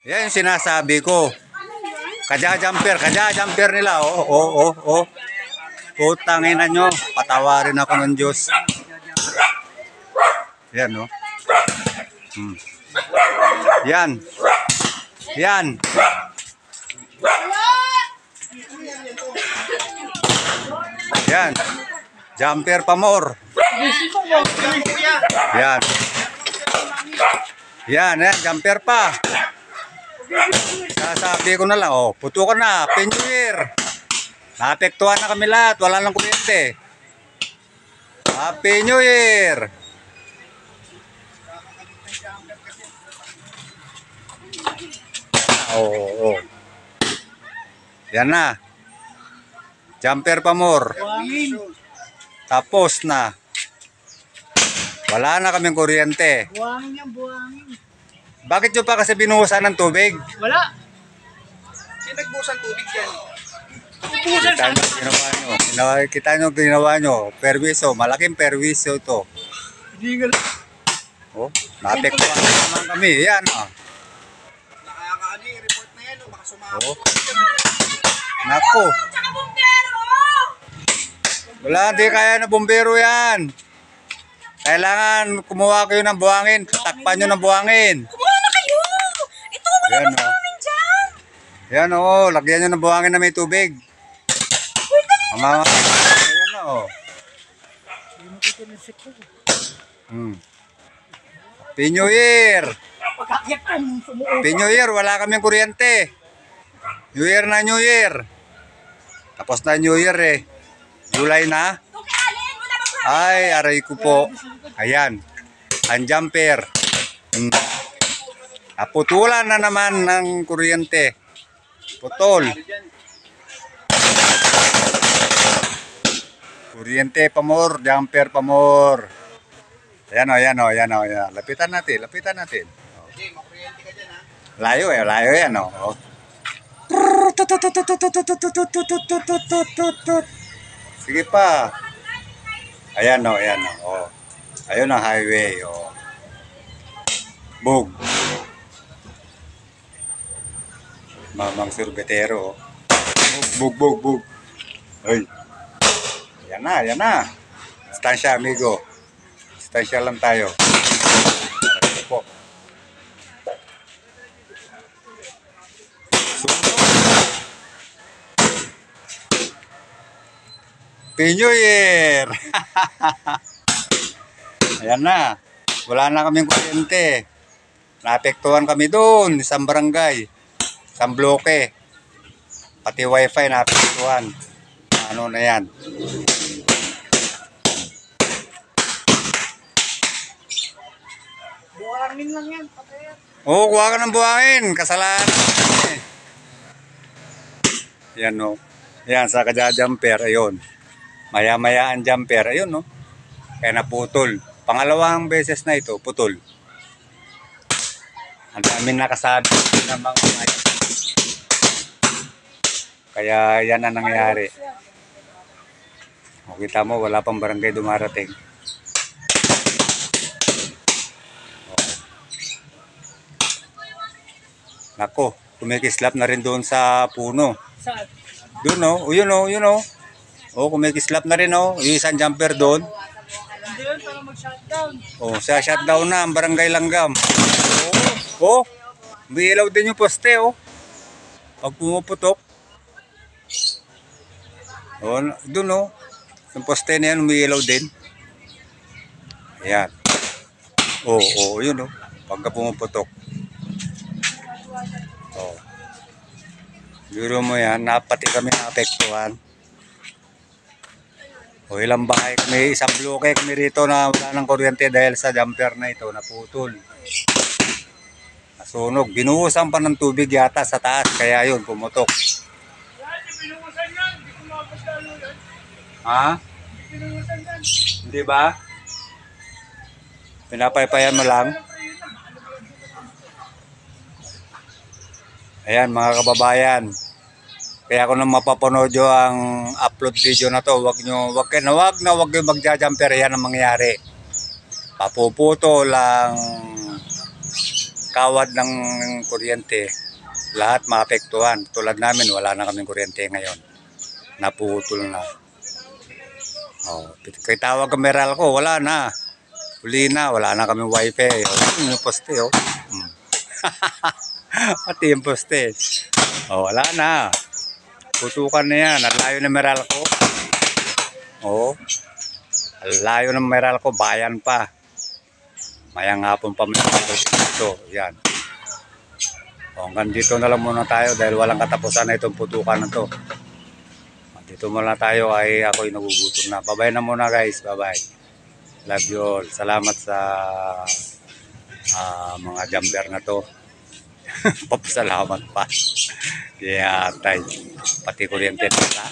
Yan yung sinasabi ko. Kadya-jumper nila. Oh. Putangin na nyo. Patawarin ako ng Diyos. Yan, oh. Yan. Yan. Jumper pa more. Yan, jumper pa. Sasabi ko na lang, putukan na, Happy New Year. Naapektuhan na kami lahat, wala lang kuryente. Happy New Year. Yan na. Jumper pa more. Tapos na. Wala na kaming kuryente. Buhangin yan, buhangin. Bakit nyo pa kasi binuhusan ng tubig? Wala. Sino nagbusan tubig yan? Kita nyo ginawa nyo. Perwiso. Malaking perwiso ito. Illegal. Naapektuhan na naman kami. Yan. Nakakaano yung report na yan. Baka sumama. Nako. Wala, di kaya na bumbero yan. Kailangan kumuha kayo ng buhangin. Takpan nyo ng buhangin. Kumuha na kayo! Ito, wala Yan, pa namin dyan! Yan lagyan nyo ng buhangin na may tubig. Yan Happy New Year! Happy New Year, wala kaming kuryente. New Year na New Year. Tapos na New Year eh. July na. Ay, aray ko po. Ayan. Ang jumper. Naputulan na naman ng kuryente. Putol. Kuryente pa more, jumper pa more. Ayan. Lapitan natin. Hindi, makuryente ka dyan ha. Layo yan Sige pa. Ayan. Ayun ang highway, Bug. Mamang surbetero, Bug. Ay. Yan na. Stansya, amigo. Stansya lang tayo. Po. Happy New Year! Ayan na. Wala na kaming kuryente. Naapektuhan kami doon, isang barangay. Isang bloke. Pati wifi naapektuhan. Ano na yan? Buhangin lang yan. Kuha ka ng buhangin. Kasalanan. Yan Yan, sa kadya-jumper. Ayun. Maya-maya ang jumper. Ayun Kaya naputol. Pangalawang beses na ito, putol. Ang daming nakasabi ng mga mayat. Kaya yan ang nangyari. Kita mo, wala pang barangay dumarating. Nako, kumikislap na rin doon sa puno. Saan? Doon yun kumikislap na rin yung isang jumper doon. Hindi yun, para mag-shutdown. Siya shutdown na ang barangay Langgam. May ilaw din yung poste pag pumuputok. Doon yung poste na yan may ilaw din. Ayan. Yun pagka pumuputok. Biro mo yan, pati kami naapektuhan. Ilang bahay kami, isang bloke kami rito na wala ng kuryente dahil sa jumper na ito, naputol. Nasunog, binuhusan pa ng tubig yata sa taas, kaya yun, pumutok. Ha? Hindi ba? Pinapaypayan mo lang? Ayan mga kababayan. Kaya kung nang mapapanood nyo ang upload video na to, wag nyo magja-jumper. Yan ang mangyari. Papuputo lang kawad ng kuryente, lahat maapektuhan. Tulad namin, wala na kaming kuryente ngayon. Naputol na. Oh, kaya tawag ang Meralco, wala na. Huli na, wala na kaming wifi. Oh, yung poste, oh. Pati yung poste. Oh, wala na. Putukan na yan. Ang layo ng Meralco. Oh. Ang layo ng Meralco, bayan pa. Mayang hapon pa may dito. Yan. O, hanggang dito na lang muna tayo dahil walang katapusan na itong putukan na to. Dito muna tayo ay ako'y nagugutom na. Bye-bye na muna guys. Bye-bye. Love you all. Salamat sa mga jumper na to. Papasalamat pa. Yeah, tay. Pati kuryente nila.